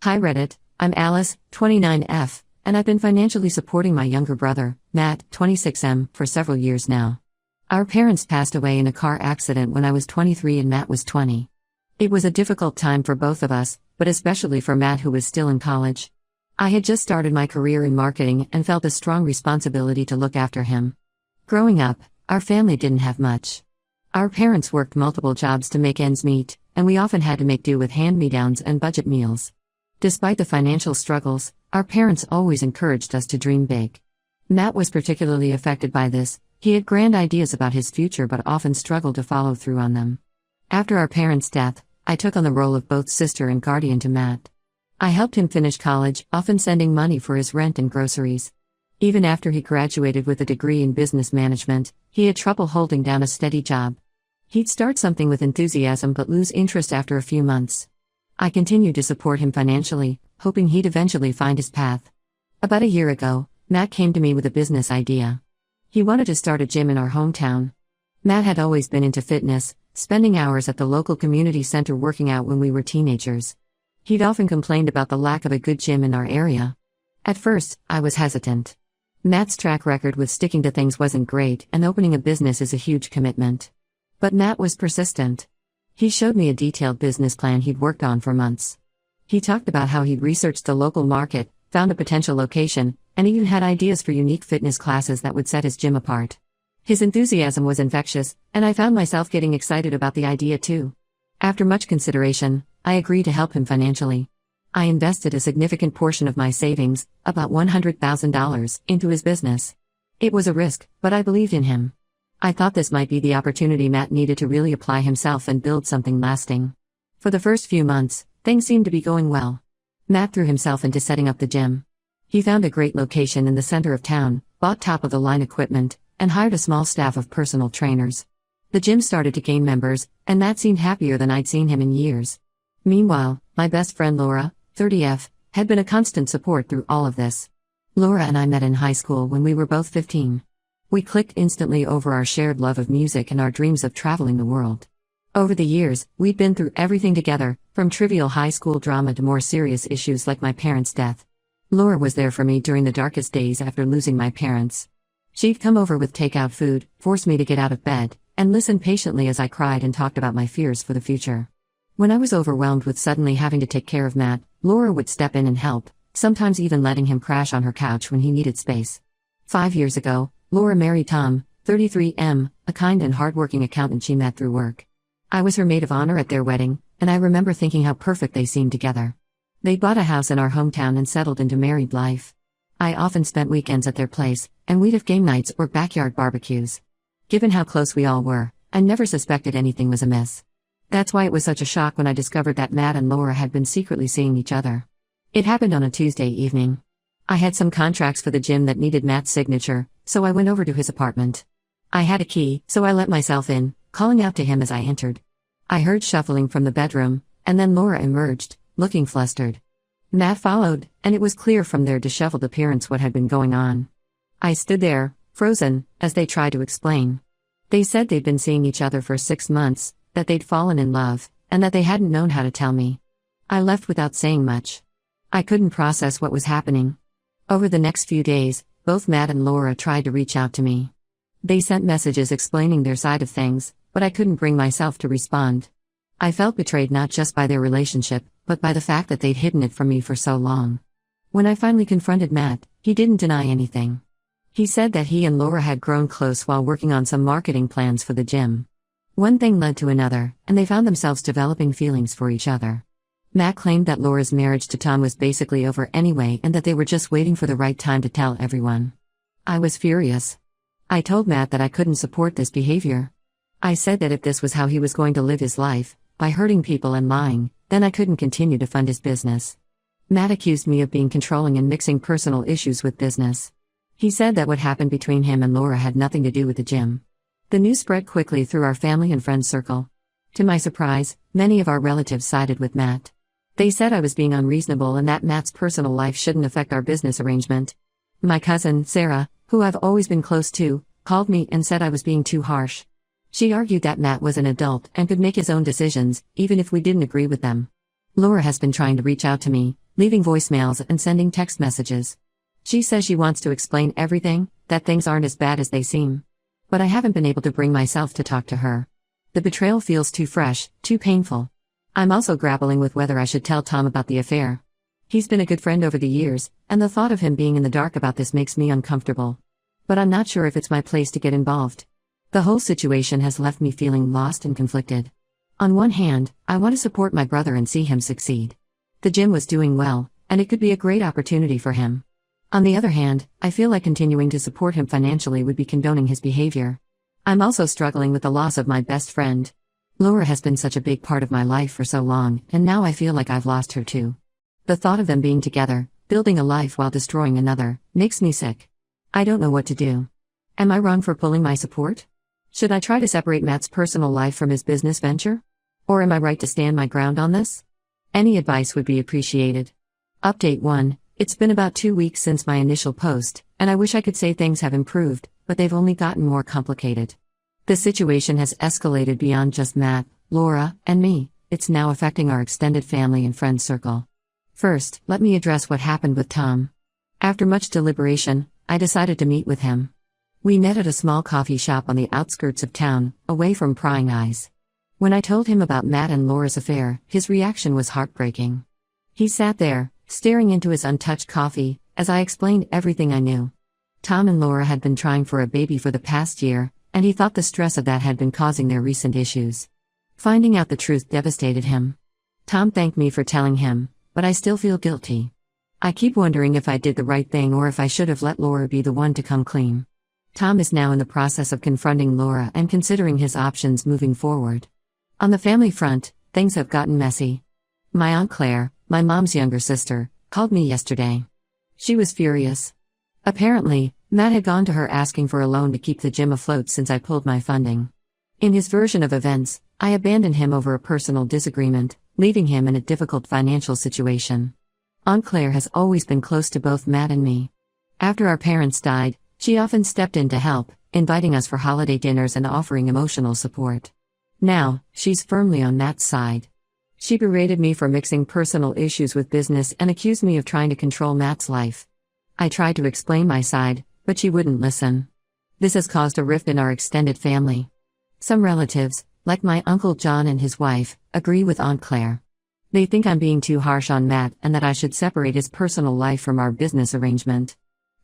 Hi Reddit, I'm Alice, 29F, and I've been financially supporting my younger brother, Matt, 26M, for several years now. Our parents passed away in a car accident when I was 23 and Matt was 20. It was a difficult time for both of us, but especially for Matt, who was still in college. I had just started my career in marketing and felt a strong responsibility to look after him. Growing up, our family didn't have much. Our parents worked multiple jobs to make ends meet, and we often had to make do with hand-me-downs and budget meals. Despite the financial struggles, our parents always encouraged us to dream big. Matt was particularly affected by this. He had grand ideas about his future but often struggled to follow through on them. After our parents' death, I took on the role of both sister and guardian to Matt. I helped him finish college, often sending money for his rent and groceries. Even after he graduated with a degree in business management, he had trouble holding down a steady job. He'd start something with enthusiasm but lose interest after a few months. I continued to support him financially, hoping he'd eventually find his path. About a year ago, Matt came to me with a business idea. He wanted to start a gym in our hometown. Matt had always been into fitness, spending hours at the local community center working out when we were teenagers. He'd often complained about the lack of a good gym in our area. At first, I was hesitant. Matt's track record with sticking to things wasn't great, and opening a business is a huge commitment. But Matt was persistent. He showed me a detailed business plan he'd worked on for months. He talked about how he'd researched the local market, found a potential location, and even had ideas for unique fitness classes that would set his gym apart. His enthusiasm was infectious, and I found myself getting excited about the idea too. After much consideration, I agreed to help him financially. I invested a significant portion of my savings, about $100,000, into his business. It was a risk, but I believed in him. I thought this might be the opportunity Matt needed to really apply himself and build something lasting. For the first few months, things seemed to be going well. Matt threw himself into setting up the gym. He found a great location in the center of town, bought top-of-the-line equipment, and hired a small staff of personal trainers. The gym started to gain members, and Matt seemed happier than I'd seen him in years. Meanwhile, my best friend Laura, 30F, had been a constant support through all of this. Laura and I met in high school when we were both 15. We clicked instantly over our shared love of music and our dreams of traveling the world. Over the years, we'd been through everything together, from trivial high school drama to more serious issues like my parents' death. Laura was there for me during the darkest days after losing my parents. She'd come over with takeout food, force me to get out of bed, and listen patiently as I cried and talked about my fears for the future. When I was overwhelmed with suddenly having to take care of Matt, Laura would step in and help, sometimes even letting him crash on her couch when he needed space. 5 years ago, Laura married Tom, 33M, a kind and hardworking accountant she met through work. I was her maid of honor at their wedding, and I remember thinking how perfect they seemed together. They bought a house in our hometown and settled into married life. I often spent weekends at their place, and we'd have game nights or backyard barbecues. Given how close we all were, I never suspected anything was amiss. That's why it was such a shock when I discovered that Matt and Laura had been secretly seeing each other. It happened on a Tuesday evening. I had some contracts for the gym that needed Matt's signature, so I went over to his apartment. I had a key, so I let myself in, calling out to him as I entered. I heard shuffling from the bedroom, and then Laura emerged, looking flustered. Matt followed, and it was clear from their disheveled appearance what had been going on. I stood there, frozen, as they tried to explain. They said they'd been seeing each other for 6 months, that they'd fallen in love, and that they hadn't known how to tell me. I left without saying much. I couldn't process what was happening. Over the next few days, both Matt and Laura tried to reach out to me. They sent messages explaining their side of things, but I couldn't bring myself to respond. I felt betrayed not just by their relationship, but by the fact that they'd hidden it from me for so long. When I finally confronted Matt, he didn't deny anything. He said that he and Laura had grown close while working on some marketing plans for the gym. One thing led to another, and they found themselves developing feelings for each other. Matt claimed that Laura's marriage to Tom was basically over anyway and that they were just waiting for the right time to tell everyone. I was furious. I told Matt that I couldn't support this behavior. I said that if this was how he was going to live his life, by hurting people and lying, then I couldn't continue to fund his business. Matt accused me of being controlling and mixing personal issues with business. He said that what happened between him and Laura had nothing to do with the gym. The news spread quickly through our family and friend circle. To my surprise, many of our relatives sided with Matt. They said I was being unreasonable and that Matt's personal life shouldn't affect our business arrangement. My cousin, Sarah, who I've always been close to, called me and said I was being too harsh. She argued that Matt was an adult and could make his own decisions, even if we didn't agree with them. Laura has been trying to reach out to me, leaving voicemails and sending text messages. She says she wants to explain everything, that things aren't as bad as they seem. But I haven't been able to bring myself to talk to her. The betrayal feels too fresh, too painful. I'm also grappling with whether I should tell Tom about the affair. He's been a good friend over the years, and the thought of him being in the dark about this makes me uncomfortable. But I'm not sure if it's my place to get involved. The whole situation has left me feeling lost and conflicted. On one hand, I want to support my brother and see him succeed. The gym was doing well, and it could be a great opportunity for him. On the other hand, I feel like continuing to support him financially would be condoning his behavior. I'm also struggling with the loss of my best friend. Laura has been such a big part of my life for so long, and now I feel like I've lost her too. The thought of them being together, building a life while destroying another, makes me sick. I don't know what to do. Am I wrong for pulling my support? Should I try to separate Matt's personal life from his business venture? Or am I right to stand my ground on this? Any advice would be appreciated. Update 1. It's been about 2 weeks since my initial post, and I wish I could say things have improved, but they've only gotten more complicated. The situation has escalated beyond just Matt, Laura, and me. It's now affecting our extended family and friend circle. First, let me address what happened with Tom. After much deliberation, I decided to meet with him. We met at a small coffee shop on the outskirts of town, away from prying eyes. When I told him about Matt and Laura's affair, his reaction was heartbreaking. He sat there, staring into his untouched coffee, as I explained everything I knew. Tom and Laura had been trying for a baby for the past year, and he thought the stress of that had been causing their recent issues. Finding out the truth devastated him. Tom thanked me for telling him, but I still feel guilty. I keep wondering if I did the right thing or if I should have let Laura be the one to come clean. Tom is now in the process of confronting Laura and considering his options moving forward. On the family front, things have gotten messy. My Aunt Claire, my mom's younger sister, called me yesterday. She was furious. Apparently, Matt had gone to her asking for a loan to keep the gym afloat since I pulled my funding. In his version of events, I abandoned him over a personal disagreement, leaving him in a difficult financial situation. Aunt Claire has always been close to both Matt and me. After our parents died, she often stepped in to help, inviting us for holiday dinners and offering emotional support. Now, she's firmly on Matt's side. She berated me for mixing personal issues with business and accused me of trying to control Matt's life. I tried to explain my side, but she wouldn't listen. This has caused a rift in our extended family. Some relatives, like my Uncle John and his wife, agree with Aunt Claire. They think I'm being too harsh on Matt and that I should separate his personal life from our business arrangement.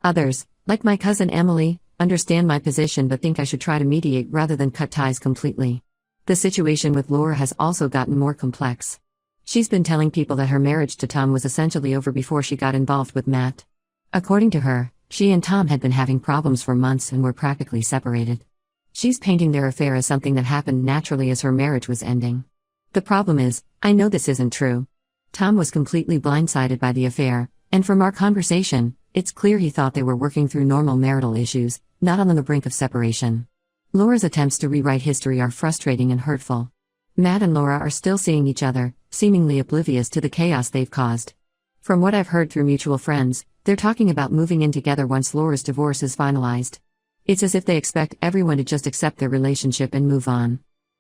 Others, like my cousin Emily, understand my position but think I should try to mediate rather than cut ties completely. The situation with Laura has also gotten more complex. She's been telling people that her marriage to Tom was essentially over before she got involved with Matt. According to her, she and Tom had been having problems for months and were practically separated. She's painting their affair as something that happened naturally as her marriage was ending. The problem is, I know this isn't true. Tom was completely blindsided by the affair, and from our conversation, it's clear he thought they were working through normal marital issues, not on the brink of separation. Laura's attempts to rewrite history are frustrating and hurtful. Matt and Laura are still seeing each other, seemingly oblivious to the chaos they've caused. From what I've heard through mutual friends, they're talking about moving in together once Laura's divorce is finalized. It's as if they expect everyone to just accept their relationship and move on.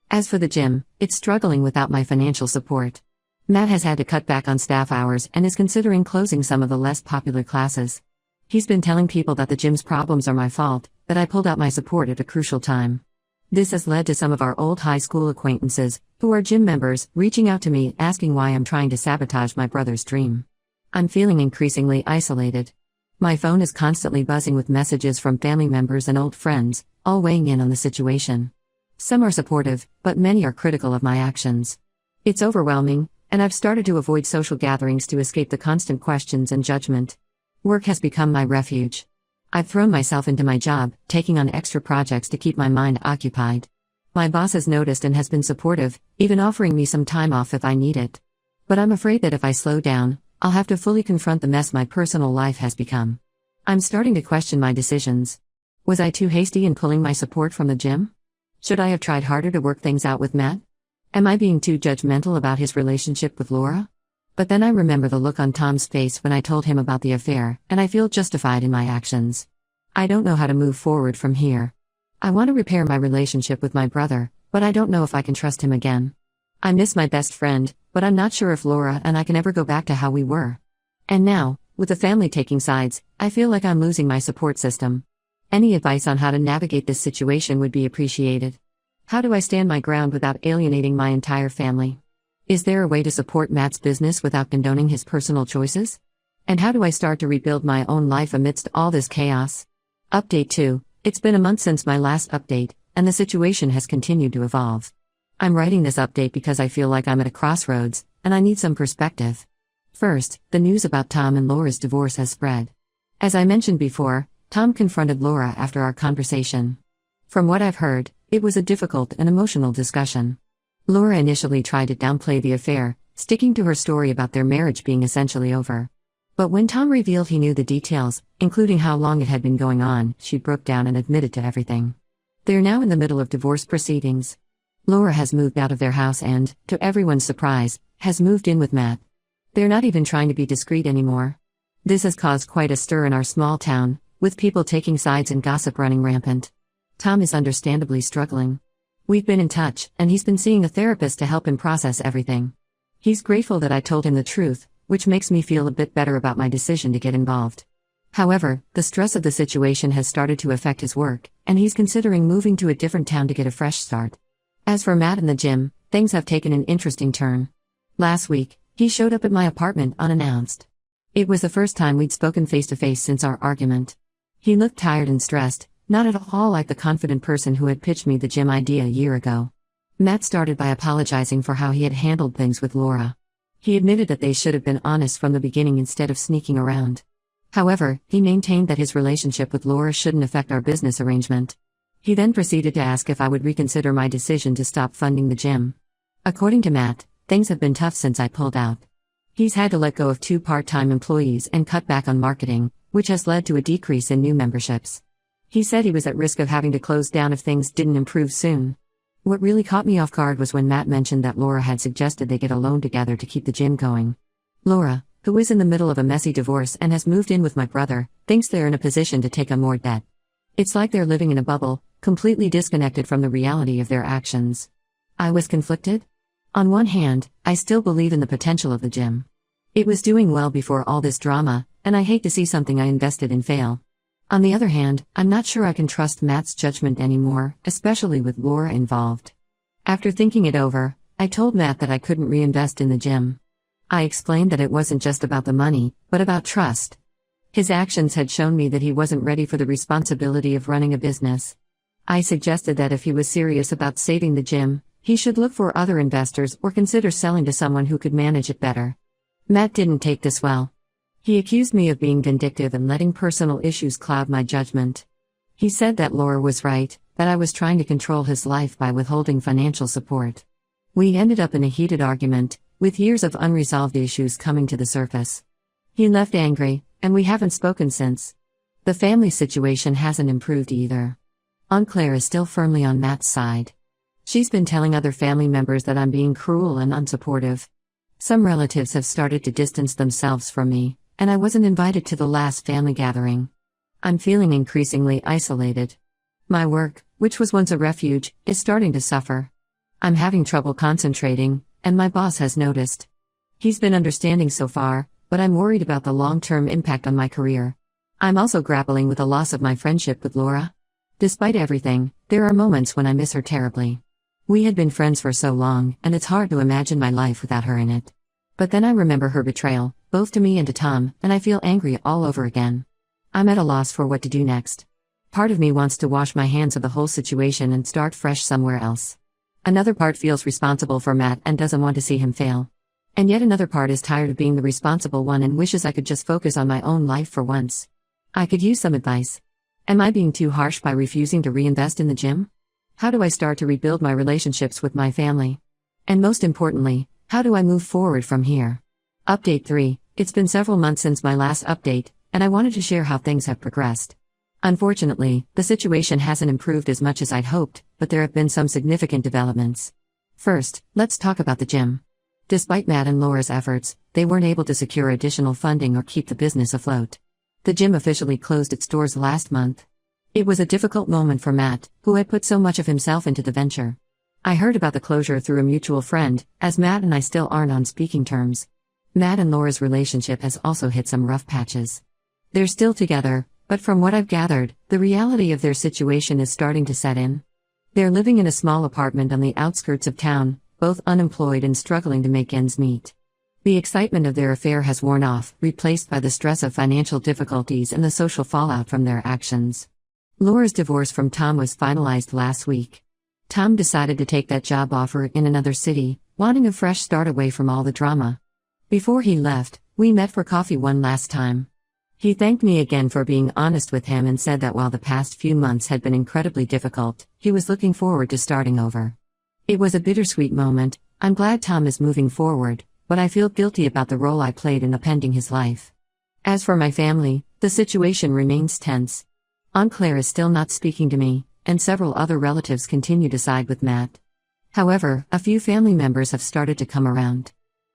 As for the gym, it's struggling without my financial support. Matt has had to cut back on staff hours and is considering closing some of the less popular classes. He's been telling people that the gym's problems are my fault, that I pulled out my support at a crucial time. This has led to some of our old high school acquaintances, who are gym members, reaching out to me asking why I'm trying to sabotage my brother's dream. I'm feeling increasingly isolated. My phone is constantly buzzing with messages from family members and old friends, all weighing in on the situation. Some are supportive, but many are critical of my actions. It's overwhelming, and I've started to avoid social gatherings to escape the constant questions and judgment. Work has become my refuge. I've thrown myself into my job, taking on extra projects to keep my mind occupied. My boss has noticed and has been supportive, even offering me some time off if I need it. But I'm afraid that if I slow down, I'll have to fully confront the mess my personal life has become. I'm starting to question my decisions. Was I too hasty in pulling my support from the gym? Should I have tried harder to work things out with Matt? Am I being too judgmental about his relationship with Laura? But then I remember the look on Tom's face when I told him about the affair, and I feel justified in my actions. I don't know how to move forward from here. I want to repair my relationship with my brother, but I don't know if I can trust him again. I miss my best friend, but I'm not sure if Laura and I can ever go back to how we were. And now, with the family taking sides, I feel like I'm losing my support system. Any advice on how to navigate this situation would be appreciated. How do I stand my ground without alienating my entire family? Is there a way to support Matt's business without condoning his personal choices? And how do I start to rebuild my own life amidst all this chaos? Update 2. It's been a month since my last update, and the situation has continued to evolve. I'm writing this update because I feel like I'm at a crossroads, and I need some perspective. First, the news about Tom and Laura's divorce has spread. As I mentioned before, Tom confronted Laura after our conversation. From what I've heard, it was a difficult and emotional discussion. Laura initially tried to downplay the affair, sticking to her story about their marriage being essentially over. But when Tom revealed he knew the details, including how long it had been going on, she broke down and admitted to everything. They're now in the middle of divorce proceedings. Laura has moved out of their house and, to everyone's surprise, has moved in with Matt. They're not even trying to be discreet anymore. This has caused quite a stir in our small town, with people taking sides and gossip running rampant. Tom is understandably struggling. We've been in touch, and he's been seeing a therapist to help him process everything. He's grateful that I told him the truth, which makes me feel a bit better about my decision to get involved. However, the stress of the situation has started to affect his work, and he's considering moving to a different town to get a fresh start. As for Matt and the gym, things have taken an interesting turn. Last week, he showed up at my apartment unannounced. It was the first time we'd spoken face-to-face since our argument. He looked tired and stressed, not at all like the confident person who had pitched me the gym idea a year ago. Matt started by apologizing for how he had handled things with Laura. He admitted that they should have been honest from the beginning instead of sneaking around. However, he maintained that his relationship with Laura shouldn't affect our business arrangement. He then proceeded to ask if I would reconsider my decision to stop funding the gym. According to Matt, things have been tough since I pulled out. He's had to let go of 2 part-time employees and cut back on marketing, which has led to a decrease in new memberships. He said he was at risk of having to close down if things didn't improve soon. What really caught me off guard was when Matt mentioned that Laura had suggested they get a loan together to keep the gym going. Laura, who is in the middle of a messy divorce and has moved in with my brother, thinks they're in a position to take on more debt. It's like they're living in a bubble, completely disconnected from the reality of their actions. I was conflicted. On one hand, I still believe in the potential of the gym. It was doing well before all this drama, and I hate to see something I invested in fail. On the other hand, I'm not sure I can trust Matt's judgment anymore, especially with Laura involved. After thinking it over, I told Matt that I couldn't reinvest in the gym. I explained that it wasn't just about the money, but about trust. His actions had shown me that he wasn't ready for the responsibility of running a business. I suggested that if he was serious about saving the gym, he should look for other investors or consider selling to someone who could manage it better. Matt didn't take this well. He accused me of being vindictive and letting personal issues cloud my judgment. He said that Laura was right, that I was trying to control his life by withholding financial support. We ended up in a heated argument, with years of unresolved issues coming to the surface. He left angry, and we haven't spoken since. The family situation hasn't improved either. Aunt Claire is still firmly on Matt's side. She's been telling other family members that I'm being cruel and unsupportive. Some relatives have started to distance themselves from me, and I wasn't invited to the last family gathering. I'm feeling increasingly isolated. My work, which was once a refuge, is starting to suffer. I'm having trouble concentrating, and my boss has noticed. He's been understanding so far, but I'm worried about the long-term impact on my career. I'm also grappling with the loss of my friendship with Laura. Despite everything, there are moments when I miss her terribly. We had been friends for so long, and it's hard to imagine my life without her in it. But then I remember her betrayal, both to me and to Tom, and I feel angry all over again. I'm at a loss for what to do next. Part of me wants to wash my hands of the whole situation and start fresh somewhere else. Another part feels responsible for Matt and doesn't want to see him fail. And yet another part is tired of being the responsible one and wishes I could just focus on my own life for once. I could use some advice. Am I being too harsh by refusing to reinvest in the gym? How do I start to rebuild my relationships with my family? And most importantly, how do I move forward from here? Update 3. It's been several months since my last update, and I wanted to share how things have progressed. Unfortunately, the situation hasn't improved as much as I'd hoped, but there have been some significant developments. First, let's talk about the gym. Despite Matt and Laura's efforts, they weren't able to secure additional funding or keep the business afloat. The gym officially closed its doors last month. It was a difficult moment for Matt, who had put so much of himself into the venture. I heard about the closure through a mutual friend, as Matt and I still aren't on speaking terms. Matt and Laura's relationship has also hit some rough patches. They're still together, but from what I've gathered, the reality of their situation is starting to set in. They're living in a small apartment on the outskirts of town, both unemployed and struggling to make ends meet. The excitement of their affair has worn off, replaced by the stress of financial difficulties and the social fallout from their actions. Laura's divorce from Tom was finalized last week. Tom decided to take that job offer in another city, wanting a fresh start away from all the drama. Before he left, we met for coffee one last time. He thanked me again for being honest with him and said that while the past few months had been incredibly difficult, he was looking forward to starting over. It was a bittersweet moment. I'm glad Tom is moving forward, but I feel guilty about the role I played in upending his life. As for my family, the situation remains tense. Aunt Claire is still not speaking to me, and several other relatives continue to side with Matt. However, a few family members have started to come around.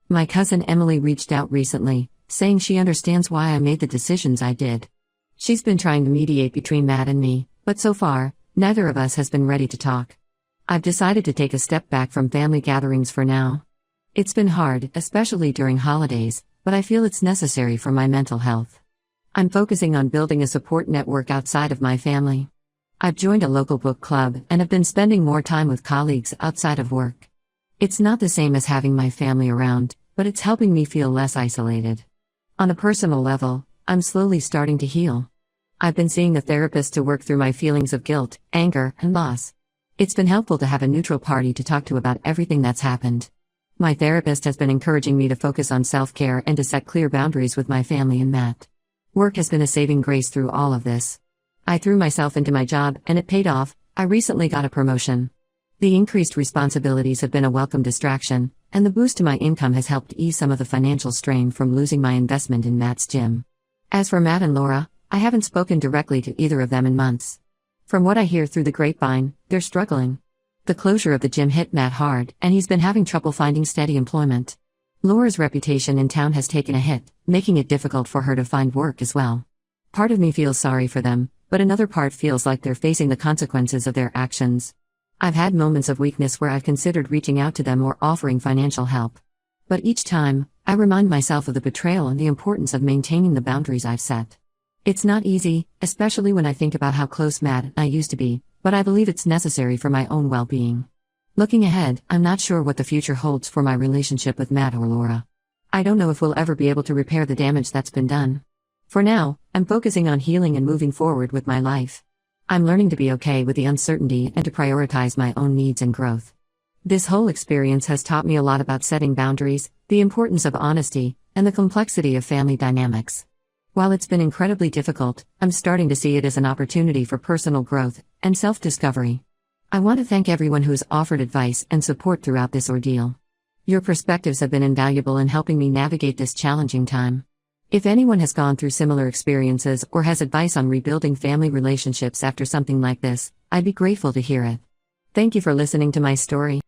My cousin Emily reached out recently, saying she understands why I made the decisions I did. She's been trying to mediate between Matt and me, but so far, neither of us has been ready to talk. I've decided to take a step back from family gatherings for now. It's been hard, especially during holidays, but I feel it's necessary for my mental health. I'm focusing on building a support network outside of my family. I've joined a local book club and have been spending more time with colleagues outside of work. It's not the same as having my family around, but it's helping me feel less isolated. On a personal level, I'm slowly starting to heal. I've been seeing a therapist to work through my feelings of guilt, anger, and loss. It's been helpful to have a neutral party to talk to about everything that's happened. My therapist has been encouraging me to focus on self-care and to set clear boundaries with my family and Matt. Work has been a saving grace through all of this. I threw myself into my job, and it paid off. I recently got a promotion. The increased responsibilities have been a welcome distraction, and the boost to my income has helped ease some of the financial strain from losing my investment in Matt's gym. As for Matt and Laura, I haven't spoken directly to either of them in months. From what I hear through the grapevine, they're struggling. The closure of the gym hit Matt hard, and he's been having trouble finding steady employment. Laura's reputation in town has taken a hit, making it difficult for her to find work as well. Part of me feels sorry for them, but another part feels like they're facing the consequences of their actions. I've had moments of weakness where I've considered reaching out to them or offering financial help. But each time, I remind myself of the betrayal and the importance of maintaining the boundaries I've set. It's not easy, especially when I think about how close Matt and I used to be, but I believe it's necessary for my own well-being. Looking ahead, I'm not sure what the future holds for my relationship with Matt or Laura. I don't know if we'll ever be able to repair the damage that's been done. For now, I'm focusing on healing and moving forward with my life. I'm learning to be okay with the uncertainty and to prioritize my own needs and growth. This whole experience has taught me a lot about setting boundaries, the importance of honesty, and the complexity of family dynamics. While it's been incredibly difficult, I'm starting to see it as an opportunity for personal growth and self-discovery. I want to thank everyone who's offered advice and support throughout this ordeal. Your perspectives have been invaluable in helping me navigate this challenging time. If anyone has gone through similar experiences or has advice on rebuilding family relationships after something like this, I'd be grateful to hear it. Thank you for listening to my story.